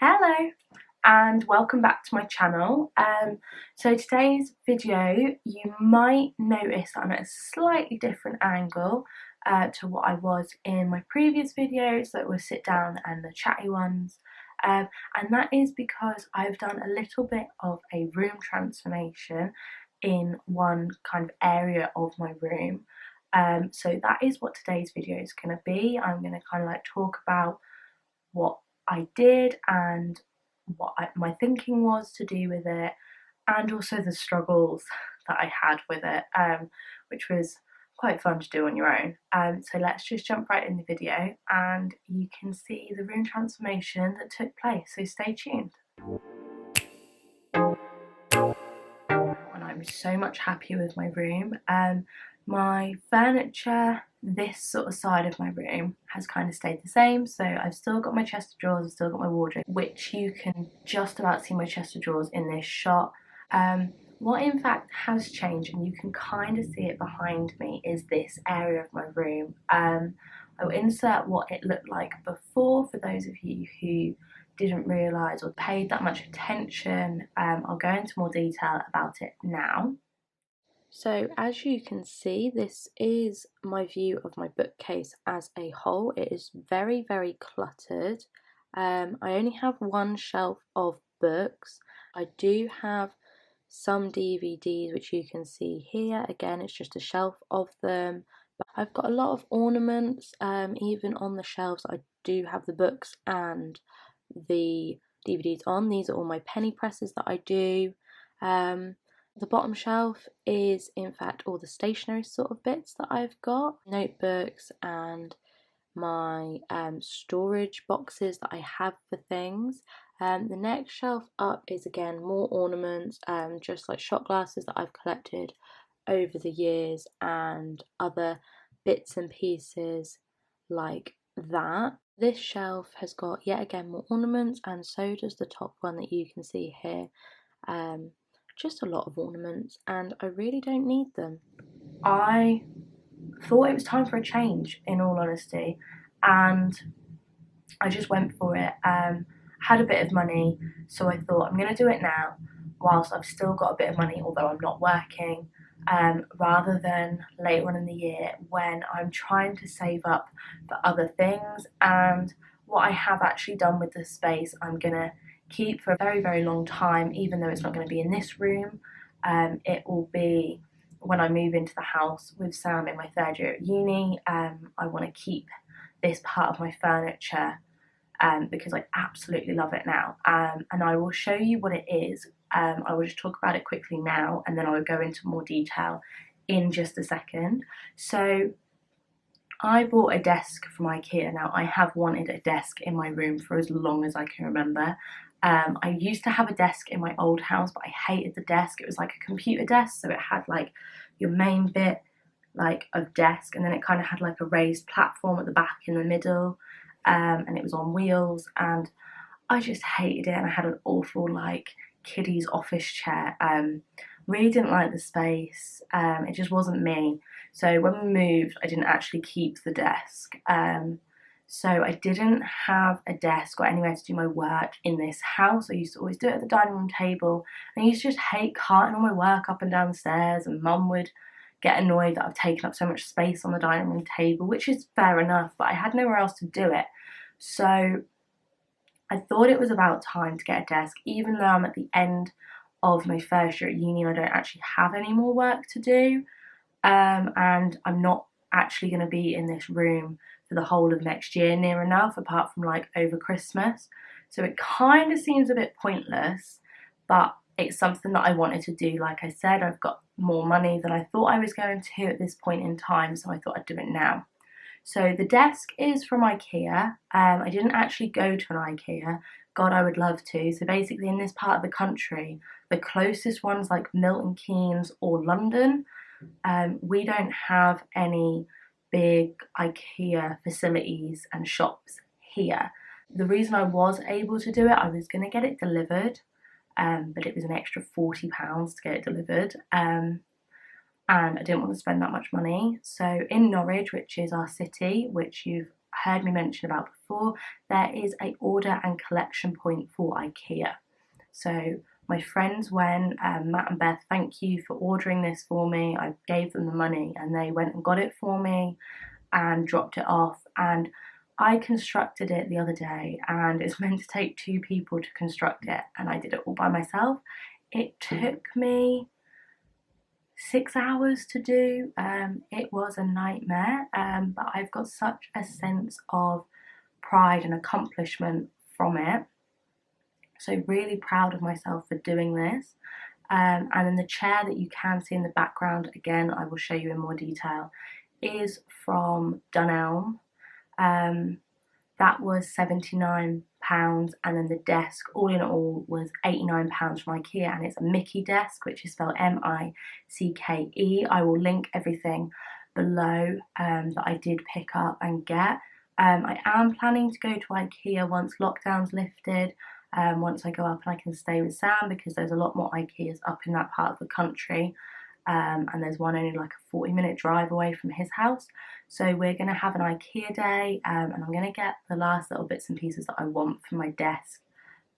Hello and welcome back to my channel. So today's video, you might notice that I'm at a slightly different angle to what I was in my previous videos that were sit down and the chatty ones, and that is because I've done a little bit of a room transformation in one kind of area of my room. So that is what today's video is going to be. I'm going to kind of like talk about what I did and what my thinking was to do with it, and also the struggles that I had with it, which was quite fun to do on your own. So let's just jump right in the video and you can see the room transformation that took place, so stay tuned. And I'm so much happier with my room. My furniture, this sort of side of my room, has kind of stayed the same. So I've still got my chest of drawers, I've still got my wardrobe, which you can just about see my chest of drawers in this shot. What in fact has changed, and you can kind of see it behind me, is this area of my room. I'll insert what it looked like before for those of you who didn't realise or paid that much attention. I'll go into more detail about it now. So as you can see, this is my view of my bookcase as a whole. It is very, very cluttered. I only have one shelf of books. I do have some DVDs, which you can see here. Again, it's just a shelf of them. But I've got a lot of ornaments, even on the shelves. I do have the books and the DVDs on. These are all my penny presses that I do. The bottom shelf is in fact all the stationery sort of bits that I've got, notebooks and my storage boxes that I have for things. The next shelf up is again more ornaments, just like shot glasses that I've collected over the years and other bits and pieces like that. This shelf has got yet again more ornaments, and so does the top one that you can see here. Just a lot of ornaments, and I really don't need them. I thought it was time for a change, in all honesty, and I just went for it. Had a bit of money, so I thought I'm going to do it now whilst I've still got a bit of money, although I'm not working, rather than later on in the year when I'm trying to save up for other things. And what I have actually done with this space, I'm going to keep for a very, very long time, even though it's not going to be in this room. It will be when I move into the house with Sam in my third year at uni. I want to keep this part of my furniture because I absolutely love it now, and I will show you what it is. I will just talk about it quickly now, and then I will go into more detail in just a second. So I bought a desk from Ikea. Now, I have wanted a desk in my room for as long as I can remember. I used to have a desk in my old house, but I hated the desk. It was like a computer desk, so it had like your main bit like of desk, and then it kind of had like a raised platform at the back in the middle, and it was on wheels, and I just hated it. And I had an awful like kiddie's office chair. Really didn't like the space. It just wasn't me. So when we moved, I didn't actually keep the desk. So I didn't have a desk or anywhere to do my work in this house. I used to always do it at the dining room table. And I used to just hate carting all my work up and down the stairs, and Mum would get annoyed that I've taken up so much space on the dining room table, which is fair enough, but I had nowhere else to do it. So I thought it was about time to get a desk, even though I'm at the end of my first year at uni and I don't actually have any more work to do. And I'm not actually going to be in this room for the whole of next year, near enough, apart from like over Christmas. So it kind of seems a bit pointless, but it's something that I wanted to do. Like I said, I've got more money than I thought I was going to at this point in time, so I thought I'd do it now. So the desk is from Ikea. I didn't actually go to an Ikea. God, I would love to. So basically in this part of the country, the closest one's like Milton Keynes or London. We don't have any big Ikea facilities and shops here. The reason I was able to do it, I was going to get it delivered, but it was an extra £40 to get it delivered. And I didn't want to spend that much money. So in Norwich, which is our city, which you've heard me mention about before, there is a order and collection point for Ikea. So my friends went, Matt and Beth, thank you for ordering this for me. I gave them the money and they went and got it for me and dropped it off. And I constructed it the other day, and it's meant to take 2 people to construct it, and I did it all by myself. It took me 6 hours to do. It was a nightmare, but I've got such a sense of pride and accomplishment from it. So really proud of myself for doing this. And then the chair that you can see in the background, again, I will show you in more detail, is from Dunelm. That was £79, and then the desk, all in all, was £89 from Ikea, and it's a Mickey desk, which is spelled M-I-C-K-E. I will link everything below that I did pick up and get. I am planning to go to Ikea once lockdown's lifted, once I go up and I can stay with Sam, because there's a lot more Ikeas up in that part of the country. And there's one only like a 40-minute drive away from his house. So we're going to have an Ikea day, and I'm going to get the last little bits and pieces that I want for my desk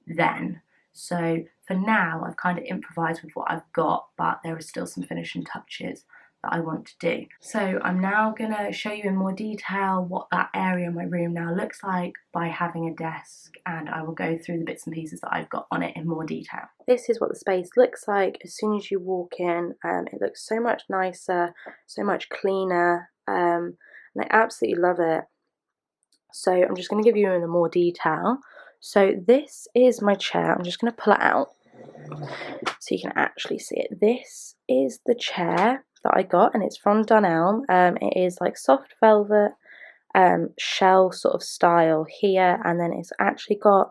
then. So for now, I've kind of improvised with what I've got, but there are still some finishing touches that I want to do. So I'm now going to show you in more detail what that area in my room now looks like by having a desk, and I will go through the bits and pieces that I've got on it in more detail. This is what the space looks like as soon as you walk in. It looks so much nicer, so much cleaner, and I absolutely love it. So I'm just going to give you in more detail. So this is my chair. I'm just going to pull it out so you can actually see it. This is the chair that I got, and it's from Dunelm. It is like soft velvet shell sort of style here, and then it's actually got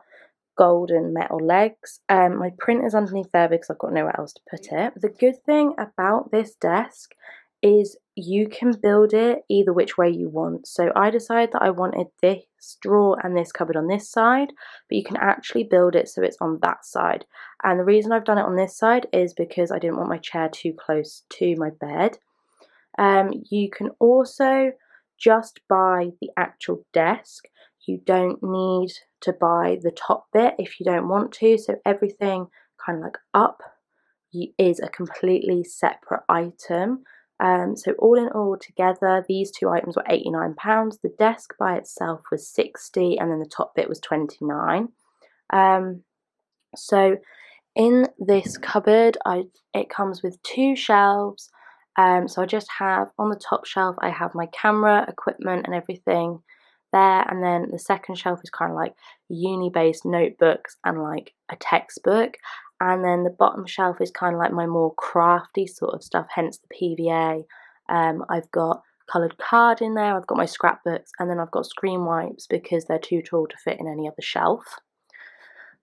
golden metal legs. My print is underneath there because I've got nowhere else to put it. The good thing about this desk is you can build it either which way you want. So I decided that I wanted this drawer and this cupboard on this side, but you can actually build it so it's on that side. And the reason I've done it on this side is because I didn't want my chair too close to my bed. You can also just buy the actual desk. You don't need to buy the top bit if you don't want to. So everything kind of like up is a completely separate item. So all in all together, these 2 items were £89. The desk by itself was £60, and then the top bit was £29. So in this cupboard, it comes with 2 shelves. So I just have, on the top shelf, I have my camera, equipment and everything there, and then the second shelf is kind of like uni-based notebooks and like a textbook, and then the bottom shelf is kind of like my more crafty sort of stuff, hence the PVA. I've got coloured card in there, I've got my scrapbooks, and then I've got screen wipes because they're too tall to fit in any other shelf.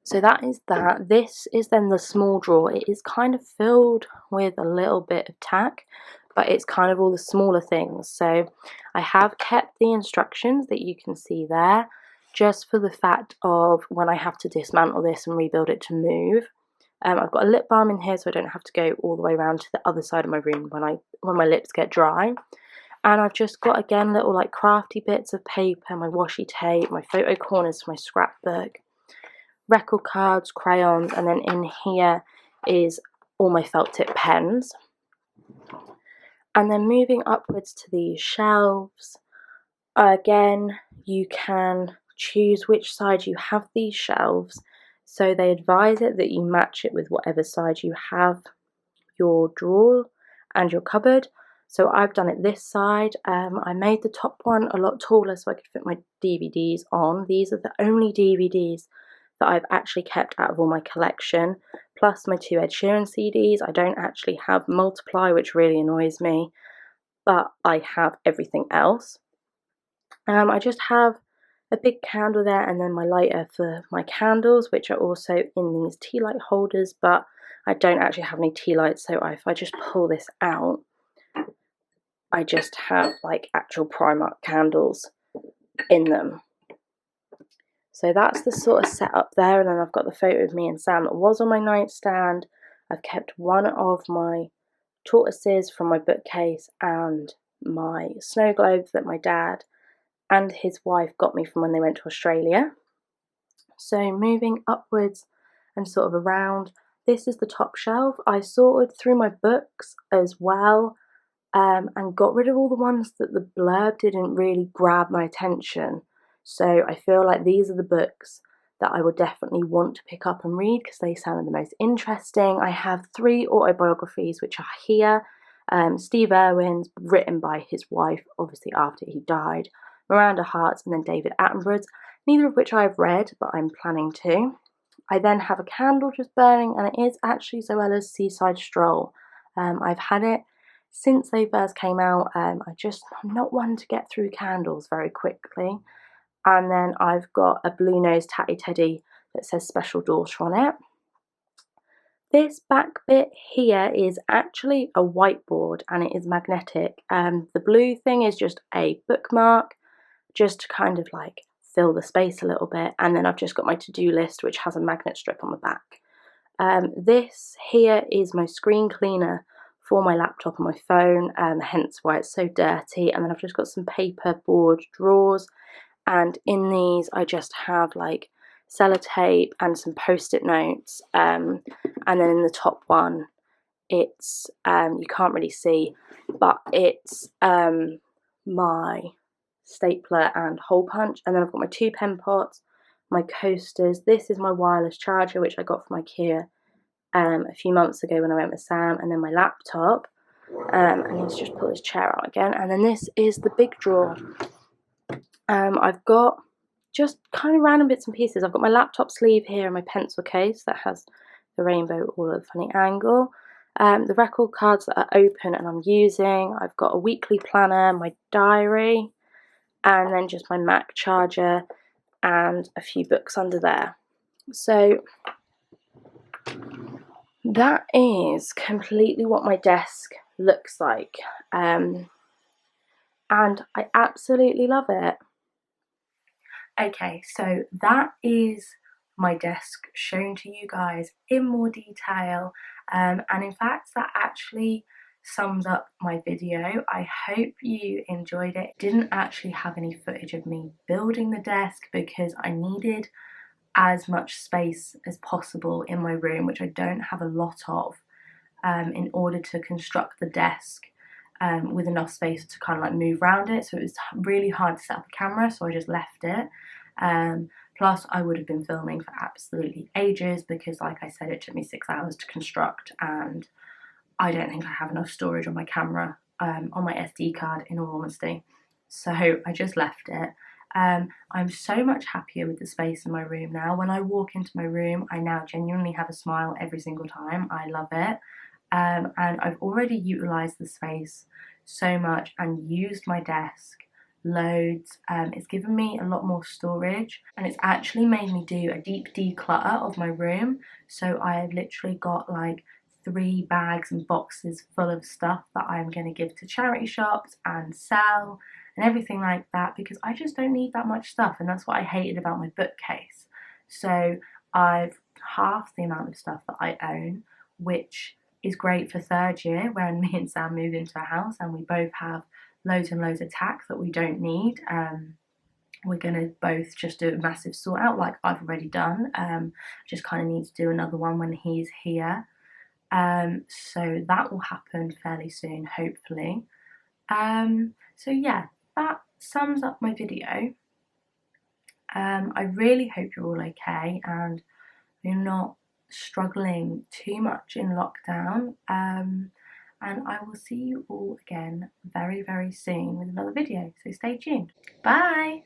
So that is that. This is then the small drawer. It is kind of filled with a little bit of tack, but it's kind of all the smaller things. So I have kept the instructions that you can see there, just for the fact of when I have to dismantle this and rebuild it to move. I've got a lip balm in here so I don't have to go all the way around to the other side of my room when my lips get dry. And I've just got, again, little like crafty bits of paper, my washi tape, my photo corners for my scrapbook, record cards, crayons, and then in here is all my felt tip pens. And then moving upwards to these shelves, again, you can choose which side you have these shelves. So they advise it that you match it with whatever side you have your drawer and your cupboard. So I've done it this side. I made the top one a lot taller so I could fit my DVDs on. These are the only DVDs that I've actually kept out of all my collection, plus my 2 Ed Sheeran CDs. I don't actually have Multiply, which really annoys me, but I have everything else. I just have a big candle there, and then my lighter for my candles, which are also in these tea light holders, but I don't actually have any tea lights, so if I just pull this out, I just have like actual Primark candles in them. So that's the sort of setup there, and then I've got the photo of me and Sam that was on my nightstand. I've kept one of my tortoises from my bookcase and my snow globe that my dad and his wife got me from when they went to Australia. So moving upwards and sort of around, this is the top shelf. I sorted through my books as well, and got rid of all the ones that the blurb didn't really grab my attention. So I feel like these are the books that I would definitely want to pick up and read because they sounded the most interesting. I have 3 autobiographies which are here. Steve Irwin's, written by his wife, obviously after he died, Miranda Hart's, and then David Attenborough's, neither of which I've read, but I'm planning to. I then have a candle just burning, and it is actually Zoella's Seaside Stroll. I've had it since they first came out. I'm not one to get through candles very quickly. And then I've got a blue nose tatty teddy that says Special Daughter on it. This back bit here is actually a whiteboard and it is magnetic. The blue thing is just a bookmark, just to kind of like fill the space a little bit. And then I've just got my to-do list, which has a magnet strip on the back. This here is my screen cleaner for my laptop and my phone, hence why it's so dirty. And then I've just got some paperboard drawers, and in these I just have like sellotape and some post-it notes, and then in the top one it's you can't really see, but it's my stapler and hole punch. And then I've got my 2 pen pots, my coasters. This is my wireless charger which I got from Ikea a few months ago when I went with Sam, and then my laptop. I need to just pull this chair out again. And then this is the big drawer. I've got just kind of random bits and pieces. I've got my laptop sleeve here and my pencil case that has the rainbow all at a funny angle. The record cards that are open and I'm using. I've got a weekly planner, my diary, and then just my Mac charger and a few books under there. So that is completely what my desk looks like, and I absolutely love it. Okay, so that is my desk shown to you guys in more detail, and in fact that actually sums up my video. I hope you enjoyed it. Didn't actually have any footage of me building the desk because I needed as much space as possible in my room, which I don't have a lot of, in order to construct the desk with enough space to kind of like move around it. So it was really hard to set up a camera, so I just left it. Plus I would have been filming for absolutely ages because, like I said, it took me 6 hours to construct, and I don't think I have enough storage on my camera, on my SD card, in all honesty. So I just left it. I'm so much happier with the space in my room now. When I walk into my room, I now genuinely have a smile every single time. I love it. And I've already utilised the space so much and used my desk loads. It's given me a lot more storage, and it's actually made me do a deep declutter of my room. So I've literally got like 3 bags and boxes full of stuff that I'm going to give to charity shops and sell and everything like that, because I just don't need that much stuff, and that's what I hated about my bookcase. So I've halved the amount of stuff that I own, which is great for 3rd year when me and Sam move into a house and we both have loads and loads of tack that we don't need. We're going to both just do a massive sort out like I've already done. Just kind of need to do another one when he's here. So that will happen fairly soon, hopefully. So yeah, that sums up my video. I really hope you're all okay and you're not struggling too much in lockdown, and I will see you all again very, very soon with another video, so stay tuned. Bye!